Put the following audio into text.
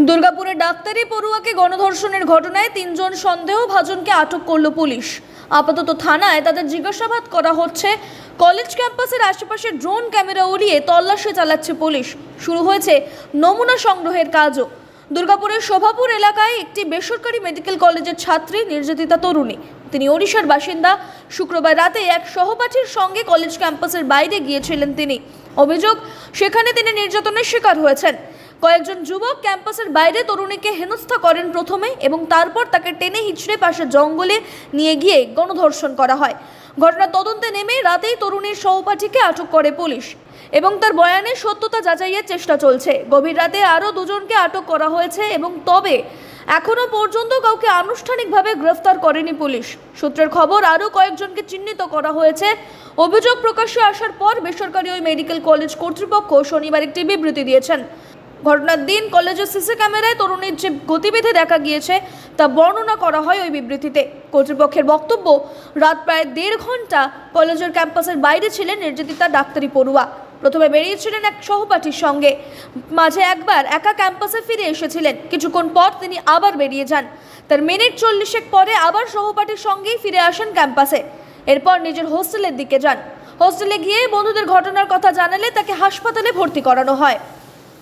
দুর্গাপুরের ডাক্তারি পড়ুয়াকে গণধর্ষণের ঘটনায় তিনজন সন্দেহভাজনকে আটক করল পুলিশ। আপাতত থানায় তাদের জিজ্ঞাসাবাদ করা হচ্ছে। কলেজ ক্যাম্পাসের আশেপাশে ড্রোন ক্যামেরা উড়িয়ে তল্লাশি চালাচ্ছে পুলিশ। শুরু হয়েছে নমুনা সংগ্রহের কাজও। দুর্গাপুরের শোভাপুর এলাকায় একটি বেসরকারি মেডিকেল কলেজের ছাত্রী নির্যাতিতা তরুণী, তিনি ওড়িশার বাসিন্দা। শুক্রবার রাতে এক সহপাঠীর সঙ্গে কলেজ ক্যাম্পাসের বাইরে গিয়েছিলেন তিনি। অভিযোগ, সেখানে তিনি নির্যাতনের শিকার হয়েছেন। কয়েকজন যুবক ক্যাম্পাসের বাইরে তরুণীকে হেনস্থা করেন প্রথমে এবং তারপর তাকে টেনে হিঁচড়ে পাশের জঙ্গলে নিয়ে গিয়ে গণধর্ষণ করা হয়। ঘটনার তদন্তে নেমে রাতেই তরুণীর সহপাঠীকে আটক করে পুলিশ এবং তার বয়ানের সত্যতা যাচাইয়ের চেষ্টা চলছে। গভীর রাতে আরও দুজনকে আটক করা হয়েছে এবং তবে এখনও পর্যন্ত কাউকে আনুষ্ঠানিকভাবে গ্রেফতার করেনি পুলিশ। সূত্রের খবর, আরও কয়েকজনকে চিহ্নিত করা হয়েছে। অভিযোগ প্রকাশ্যে আসার পর বেসরকারি ওই মেডিকেল কলেজ কর্তৃপক্ষ শনিবার একটি বিবৃতি দিয়েছেন। ঘটনার দিন কলেজের সিসি ক্যামেরায় তরুণীর যে গতিবিধি দেখা গিয়েছে তা বর্ণনা করা হয় ওই বিবৃতিতে। কর্তৃপক্ষের বক্তব্য, রাত প্রায় 1.5 ঘন্টা কলেজের ক্যাম্পাসের বাইরে ছিলেন নির্যাতিতা ডাক্তারি পড়ুয়া। প্রথমে বেরিয়েছিলেন এক সহপাঠীর সঙ্গে, মাঝে একবার একা ক্যাম্পাসে ফিরে এসেছিলেন। কিছুক্ষণ পর তিনি আবার বেরিয়ে যান। তার মিনিট 40 পরে আবার সহপাঠীর সঙ্গেই ফিরে আসেন ক্যাম্পাসে। এরপর নিজের হোস্টেলের দিকে যান। হোস্টেলে গিয়ে বন্ধুদের ঘটনার কথা জানালে তাকে হাসপাতালে ভর্তি করানো হয়।